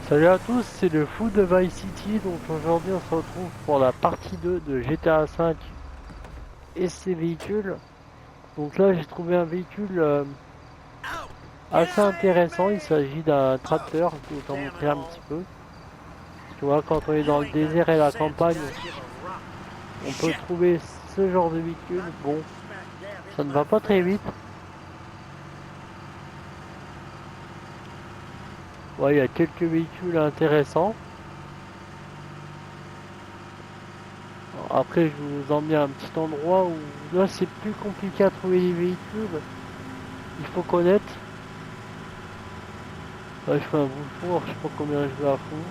Salut à tous, c'est le fou de Vice City. Donc aujourd'hui on se retrouve pour la partie 2 de GTA V et ses véhicules. Donc là j'ai trouvé un véhicule assez intéressant. Il s'agit d'un tracteur, je vais t'en montrer un petit peu. Tu vois, quand on est dans le désert et la campagne, on peut trouver ce genre de véhicule. Bon, ça ne va pas très vite. Ouais, il y a quelques véhicules intéressants. Alors, après je vous emmène à un petit endroit où là c'est plus compliqué à trouver les véhicules. Il faut connaître. Ouais, je fais un bouchon, je sais pas combien je vais à fond.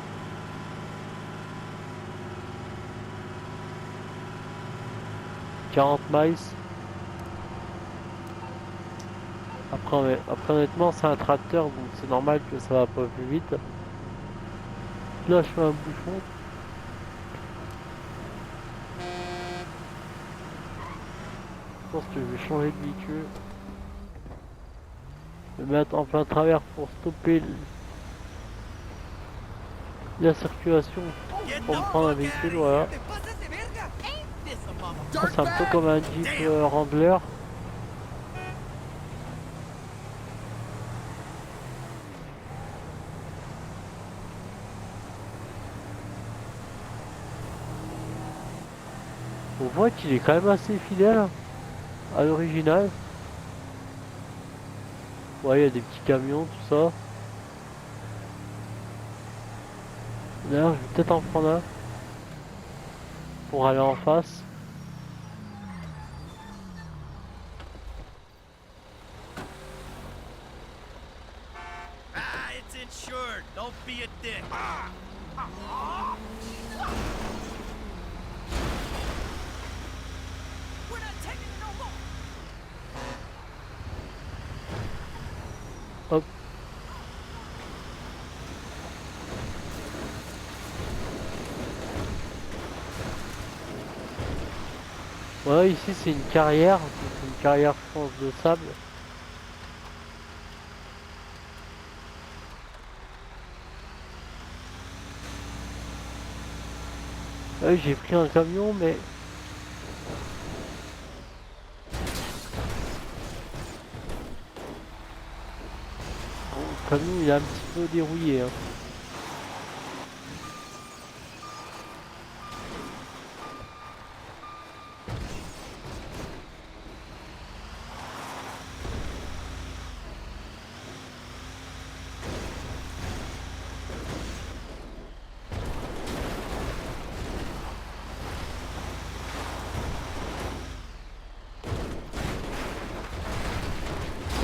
40 miles. Après honnêtement, c'est un tracteur, donc c'est normal que ça va pas plus vite. Là, je fais un bouchon. Je pense que je vais changer de véhicule. Je vais mettre en plein travers pour stopper la circulation pour me prendre un véhicule, voilà. Ça, c'est un peu comme un Jeep Wrangler. On voit qu'il est quand même assez fidèle à l'original. Ouais, il y a des petits camions, tout ça. D'ailleurs, je vais peut-être en prendre un pour aller en face. It's insured. Don't be a dick. We're not taking it no more. Hop. Ouais, ici c'est une carrière, c'est une carrière je pense de sable. Ouais, j'ai pris un camion mais bon, le camion il est un petit peu dérouillé, hein.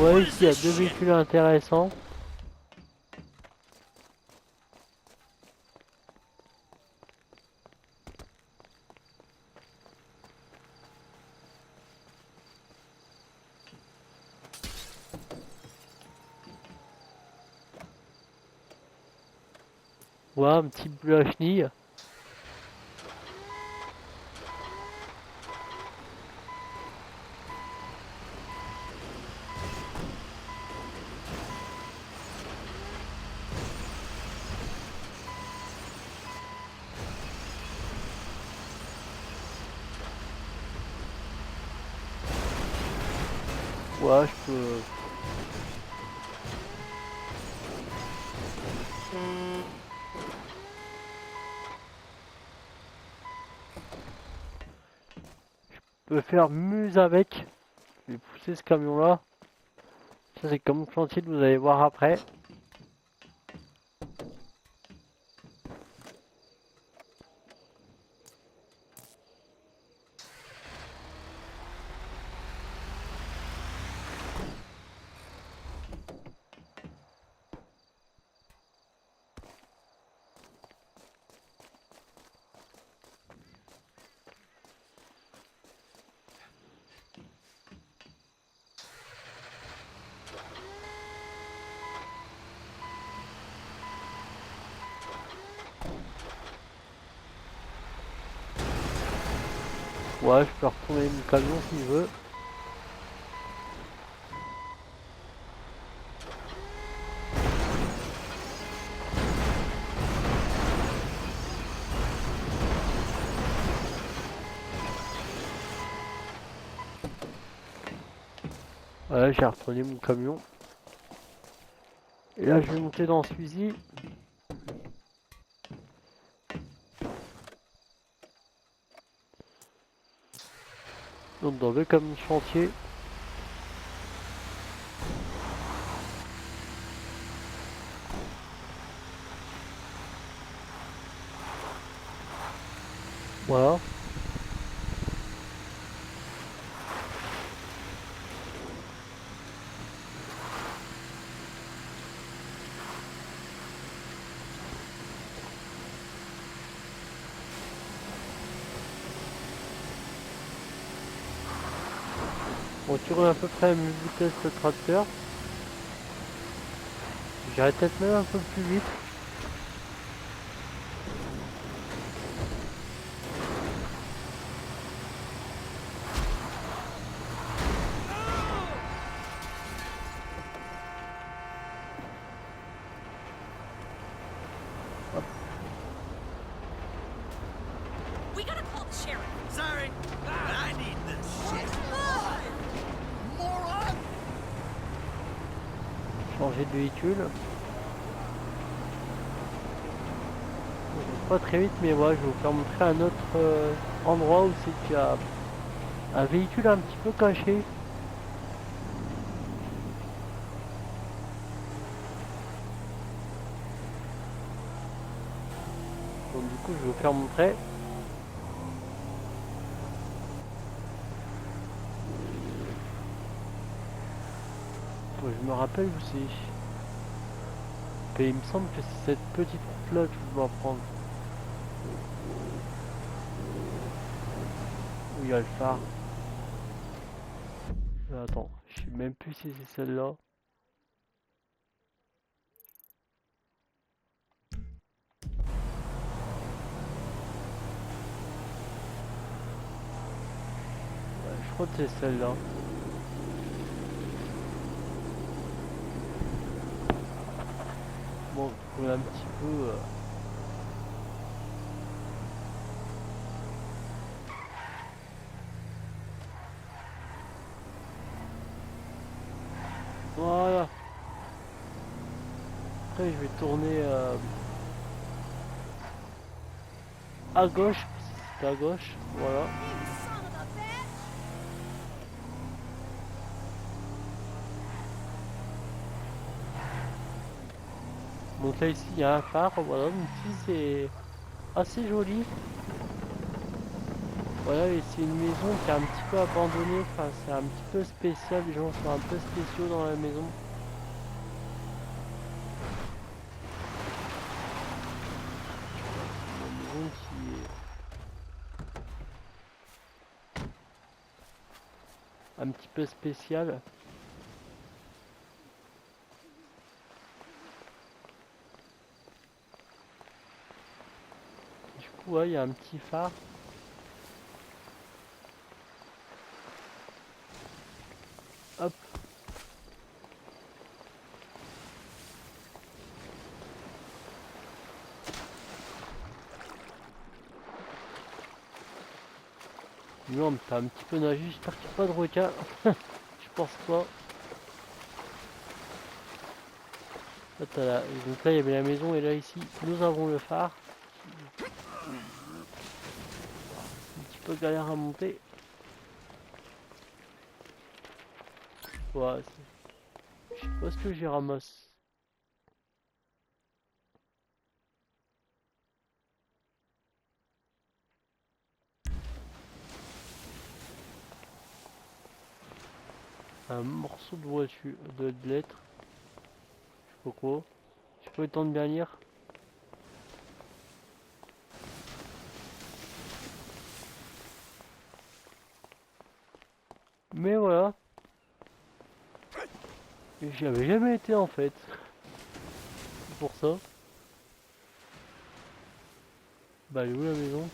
Ouais, ici il y a deux véhicules intéressants. Ouais, un petit bleu à chenille. Ouais, je peux. Je peux faire muse avec. Je vais pousser ce camion là. Ça c'est comme chantier, vous allez voir après. Ouais, je peux retourner mon camion s'il veut. Ouais, j'ai retourné mon camion. Et là, je vais monter dans celui-ci. Donc dans le camion de chantier. Voilà. On tire à peu près à la même vitesse le tracteur. J'irai peut-être même un peu plus vite. We gotta call the sheriff. Sorry, but I need this shit. Moron! Changer de véhicule. Pas très vite, mais voilà, je vais vous faire montrer un autre endroit où c'est qu'il y a un véhicule un petit peu caché. Donc du coup, je vais vous faire montrer. Bon, je me rappelle où c'est. Et il me semble que c'est cette petite route là que je dois prendre. Où il y a le phare. Attends, je sais même plus si c'est celle-là. Ouais, je crois que c'est celle-là. Bon, je trouve un petit peu. Voilà. Après, je vais tourner à gauche. C'est à gauche. Voilà. Donc là, ici, il y a un phare. Voilà. Donc ici, c'est assez joli. Voilà, et c'est une maison qui est un petit peu abandonnée. Enfin, c'est un petit peu spécial. Les gens sont un peu spéciaux dans la maison. Une maison qui est un petit peu spéciale. Du coup, ouais, il y a un petit phare. Hop. Non, mais t'as un petit peu nagé. J'espère qu'il n'y a pas de requin. Je pense pas. Là, donc là, il y avait la maison. Et là, ici, nous avons le phare. Un petit peu galère à monter. Ouais, je sais pas ce que j'y ramasse. Un morceau de voiture, de lettres. Je sais pas quoi. J'ai pas eu le temps de bien lire. Mais voilà. J'y avais jamais été en fait. C'est pour ça. Bah, elle est où la maison?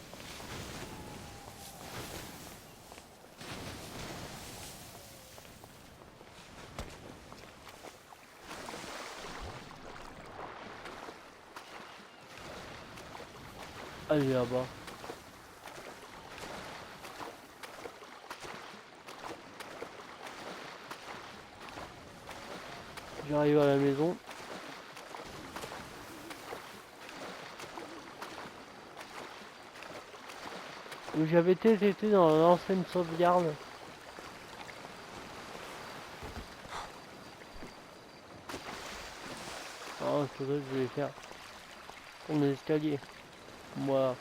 Elle est là-bas. J'arrive à la maison. Où j'avais été dans l'ancienne sauvegarde. Ah, c'est ça que je vais faire. Pour les escaliers. Moi.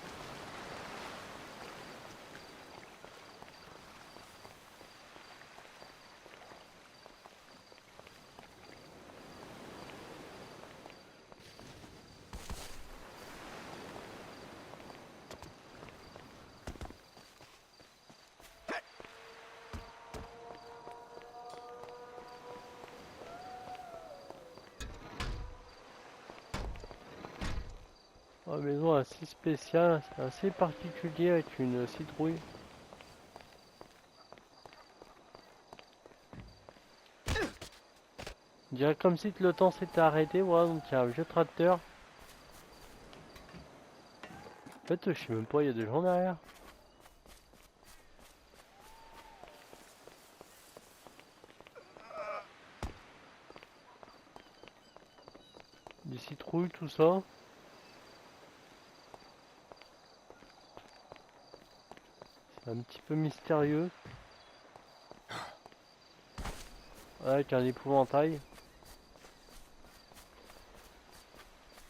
La maison assez spéciale, c'est assez particulier avec une citrouille. On dirait comme si le temps s'était arrêté, voilà, donc il y a un vieux tracteur. En fait, je sais même pas, il y a des gens derrière. Des citrouilles, tout ça. C'est un petit peu mystérieux. Avec un épouvantail.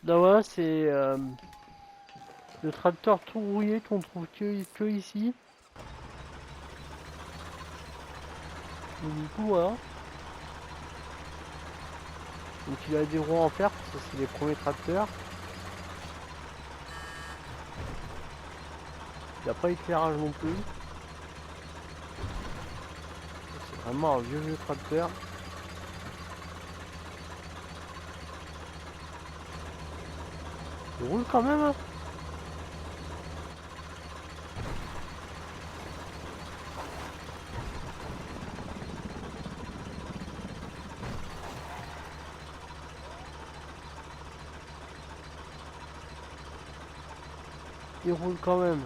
Là voilà, c'est le tracteur tout rouillé qu'on trouve que ici. Et du coup voilà. Donc il a des roues en fer, ça c'est les premiers tracteurs. Il n'y a pas d'éclairage non plus. C'est vraiment un vieux tracteur. Il roule quand même hein. Il roule quand même.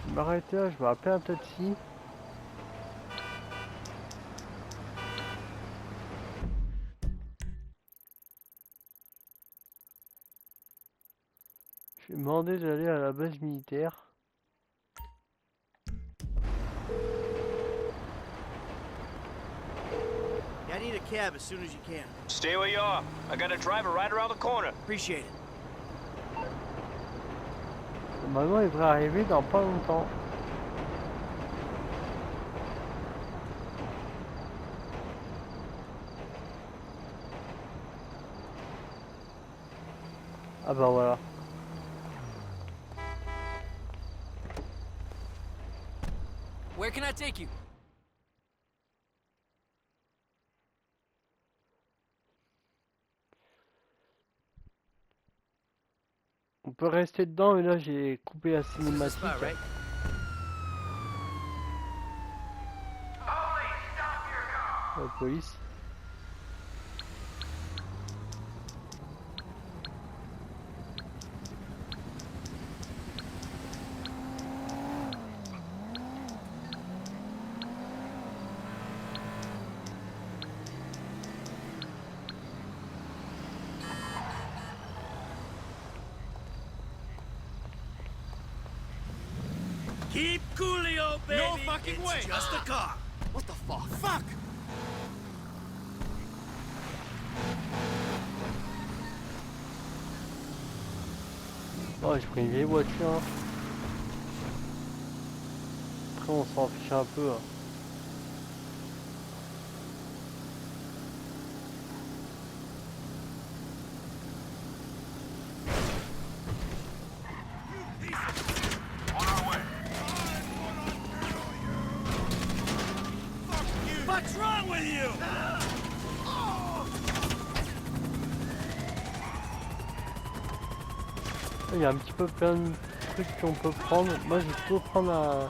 Je vais m'arrêter là, je vais appeler un taxi. Je vais demander d'aller à la base militaire. I need a cab as soon as you can. Stay where you are. I got a driver right around the corner. Appreciate it. Normalement, il devrait arriver dans pas longtemps. Ah bah voilà. Where can I take you? On peut rester dedans, mais là j'ai coupé la This is the cinématique. spot, right? La police. Keep coolio, baby. No fucking way. It's just a car. What the fuck? Fuck! Oh, j'ai pris une vieille voiture. Hein. Après, on s'en fiche un peu. Hein. What's wrong with you? Il y a un petit peu plein de trucs qu'on peut prendre. Moi, je vais plutôt prendre un...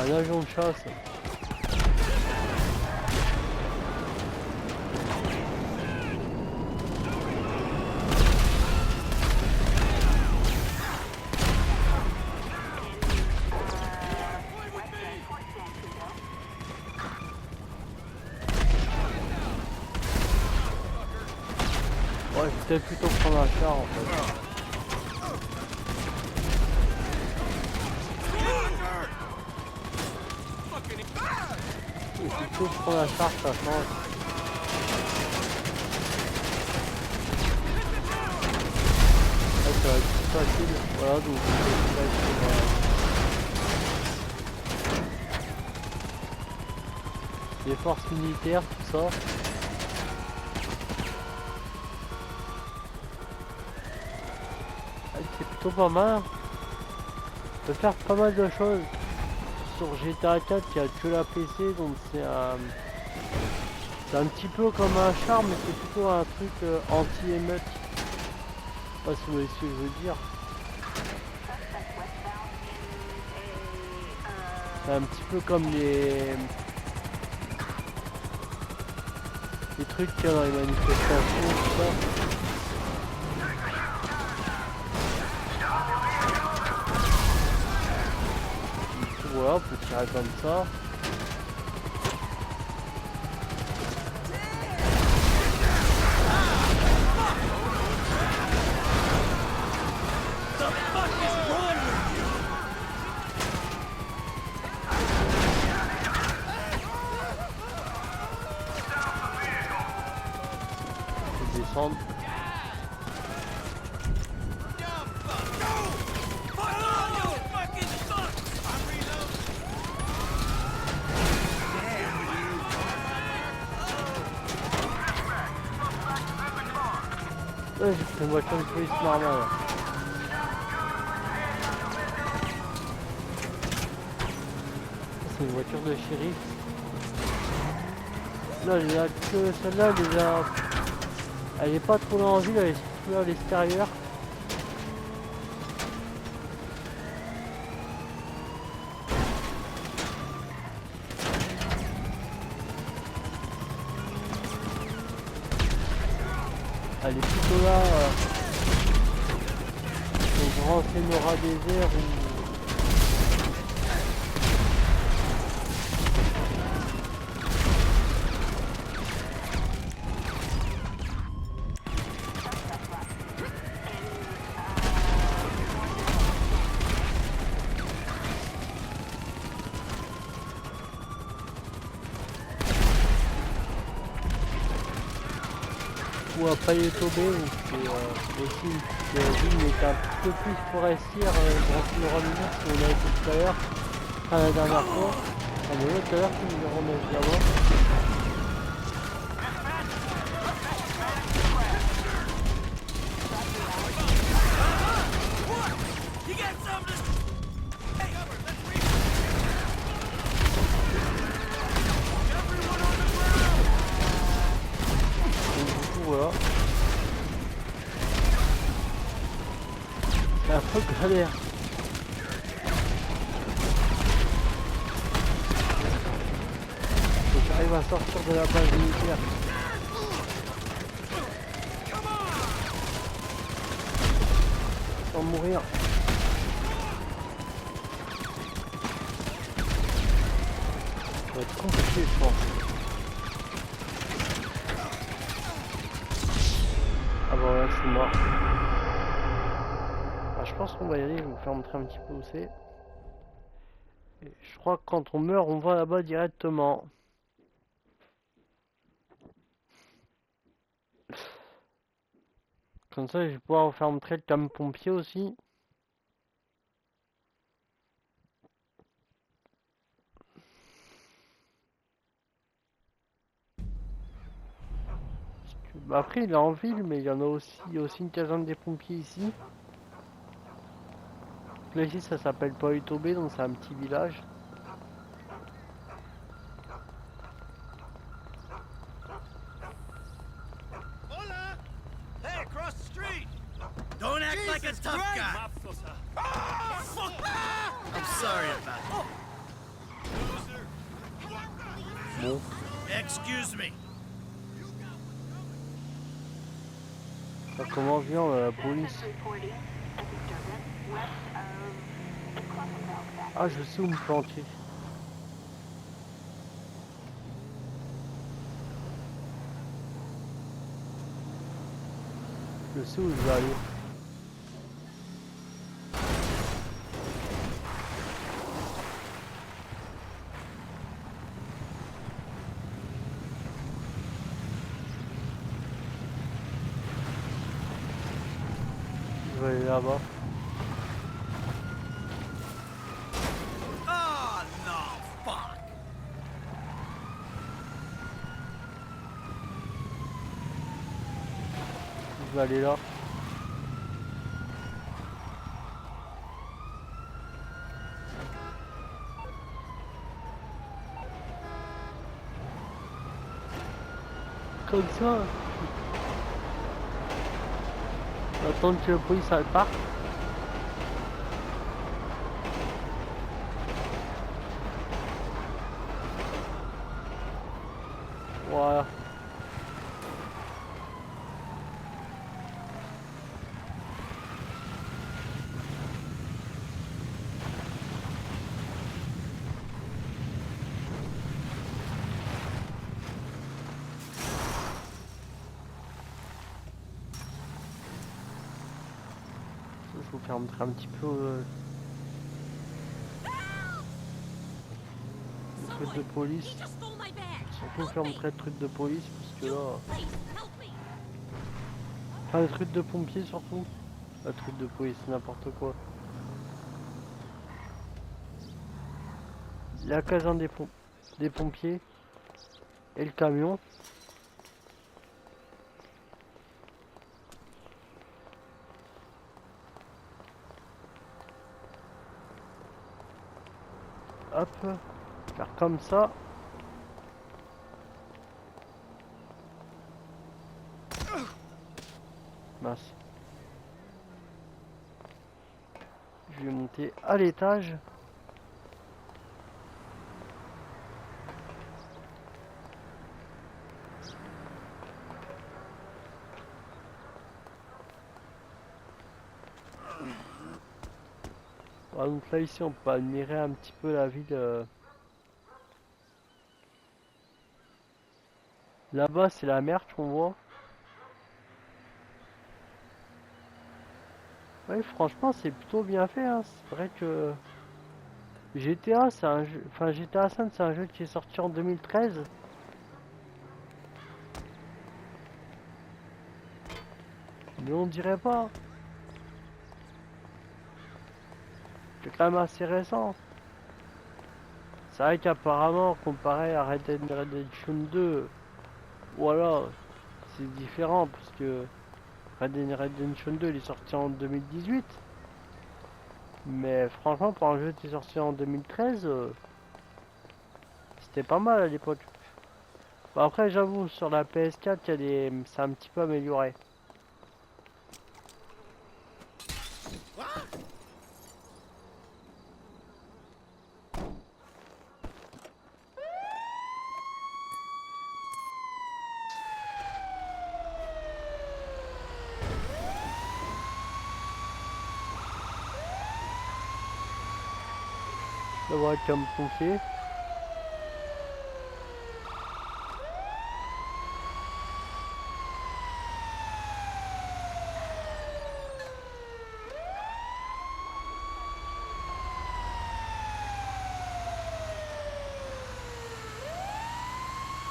un avion de chasse. Ouais, je vais peut-être plutôt prendre un char en fait. Je vais plutôt prendre un char, ça change. Ouais, ça va être plus facile. Voilà, donc je vais les forces militaires, tout ça. C'est plutôt pas mal. On peut faire pas mal de choses. Sur GTA 4, il n'y a que la PC, donc c'est un petit peu comme un char, mais c'est plutôt un truc anti-émeute. Je sais pas si vous voyez ce que je veux dire. C'est un petit peu comme les trucs qu'il y a dans les manifestations, tout ça. Voilà, on peut tirer comme ça. Je vais descendre. Ouais, j'ai pris une voiture de police normale. C'est une voiture de shérif. Là, il y a que celle-là, déjà. Elle est pas trop dans la ville, elle est surtout à l'extérieur. Elle est plutôt là au grand Sénora désert où... ou à Payetobé où c'est aussi une petite ville mais c'est un petit peu plus forestière dans Sénora désert si on a été tout à l'heure. Enfin la dernière fois. Ah mais ouais tout à l'heure tu nous remontes là-bas. Voilà. C'est un peu galère. Faut que j'arrive à sortir de la base militaire. Sans mourir. Ça va être compliqué je pense. Ah bah ouais, je suis mort. Ah, je pense qu'on va y aller, je vais vous faire montrer un petit peu où c'est. Et je crois que quand on meurt, on va là-bas directement. Comme ça, je vais pouvoir vous faire montrer le camion pompier aussi. Bah après, il est en ville, mais il y en a aussi, il y a aussi une caserne des pompiers ici. Là ici ça s'appelle Payetobé, donc c'est un petit village. like a tough guy. I'm sorry about that. Bon, Excuse me. ça commence bien la police. Ah, je sais où me planter. Je sais où je vais aller. Je vais aller là-bas. Oh, no, fuck. Je vais aller là. Comme ça. Attendre que la police elle parte. Voilà. Je vous faire montrer un petit peu le truc de police. He just stole my bag. Surtout vous Help faire me. montrer le truc de police parce que You, là. please, help me. Enfin le truc de pompier surtout. Le truc de police, n'importe quoi. La caserne des pompiers et le camion. Hop, faire comme ça. Mince. Je vais monter à l'étage. Ah, donc là ici on peut admirer un petit peu la ville. Là-bas c'est la mer qu'on voit. Oui, franchement c'est plutôt bien fait, hein. C'est vrai que GTA c'est un jeu, enfin GTA 5 c'est un jeu qui est sorti en 2013. Mais on dirait pas. C'est quand même assez récent. C'est vrai qu'apparemment comparé à Red Dead Redemption 2, voilà, c'est différent parce que Red Dead Redemption 2 il est sorti en 2018. Mais franchement pour un jeu qui est sorti en 2013, c'était pas mal à l'époque. Bon, après j'avoue sur la PS4 il y a des... c'est un petit peu amélioré. Ça va être comme pompier.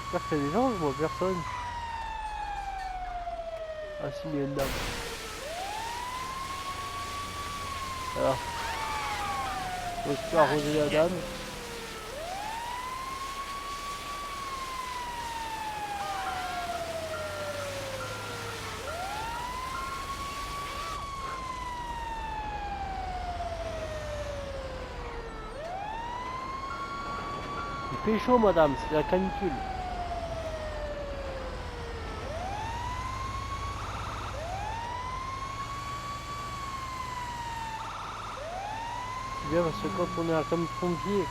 J'espère qu'il y a des gens, je vois personne. Ah si, il y a une dame. Alors, je peux arroser la dame. Il fait chaud madame, c'est la canicule. bien parce que quand on est comme pompier,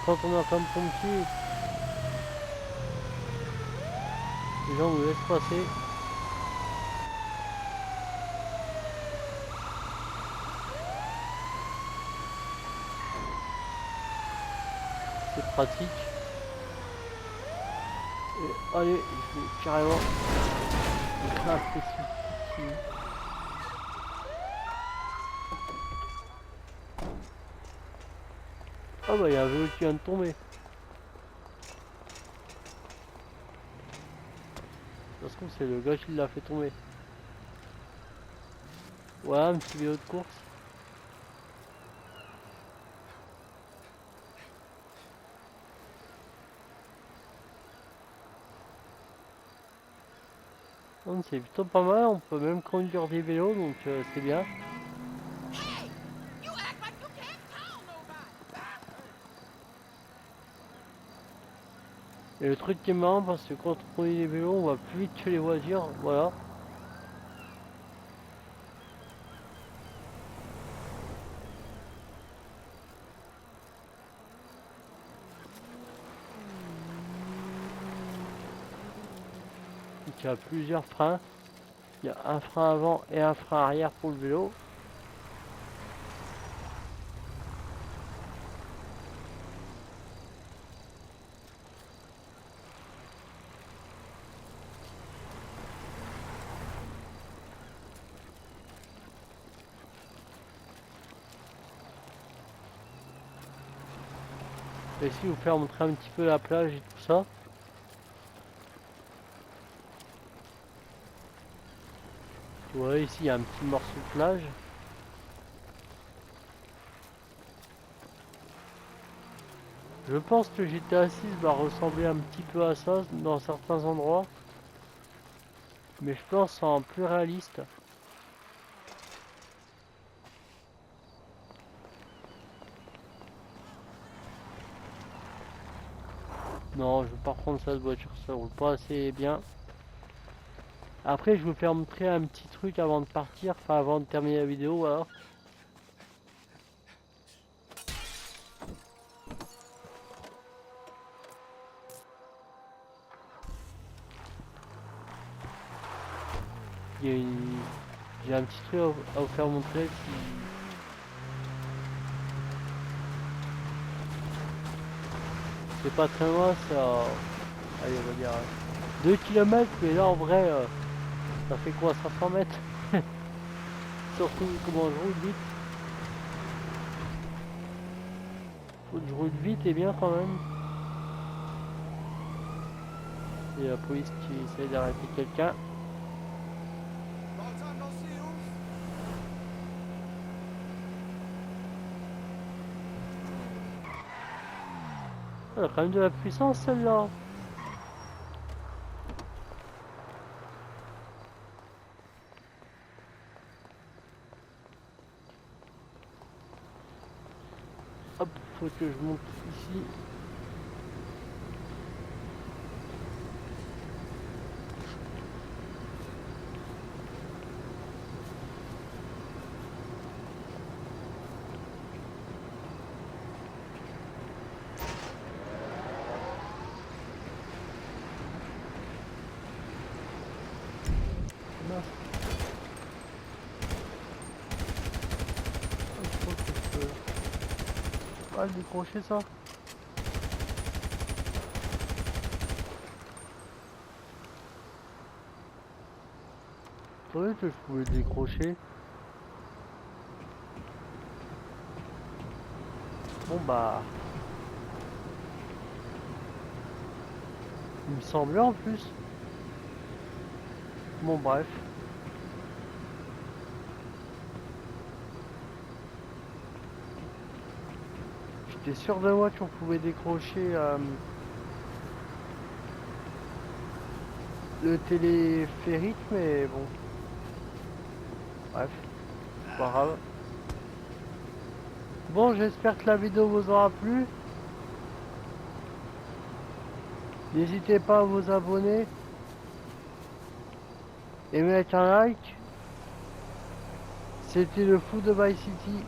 les gens nous laissent passer. C'est pratique. Et allez, je vais carrément craquer ici. Ah bah il y a un vélo qui vient de tomber. Ça se trouve c'est le gars qui l'a fait tomber. Voilà un petit vélo de course. C'est plutôt pas mal, on peut même conduire des vélos donc c'est bien. Hey! You act like you can't call nobody! Et le truc qui est marrant parce que quand on conduit des vélos on va plus vite que les voitures, voilà. Il y a plusieurs freins. Il y a un frein avant et un frein arrière pour le vélo. Et ici vous faire montrer un petit peu la plage et tout ça. Vous voyez ici il y a un petit morceau de plage. Je pense que GTA 6 va ressembler un petit peu à ça dans certains endroits. Mais je pense en plus réaliste. Non, je vais pas prendre cette voiture, ça roule pas assez bien. Après, je vais vous faire montrer un petit truc avant de partir, enfin avant de terminer la vidéo alors. J'ai un petit truc à vous faire montrer qui... C'est pas très loin, c'est à... Allez, on va dire 2 km, mais là en vrai, ça fait quoi, 500 mètres? Surtout comment je roule vite. Faut que je roule vite et bien quand même. Et la police qui essaie d'arrêter quelqu'un. Elle a quand même de la puissance celle-là. Hop, faut que je monte ici. Mince. Je pense que je peux pas le décrocher ça. Je savais que je pouvais le décrocher. Bon bah... Il me semblait en plus. Bon bref. J'étais sûr de moi qu'on pouvait décrocher le téléphérique, mais bon. Bref, c'est pas grave. Bon, j'espère que la vidéo vous aura plu. N'hésitez pas à vous abonner et mettre un like. C'était le fou de Vice City.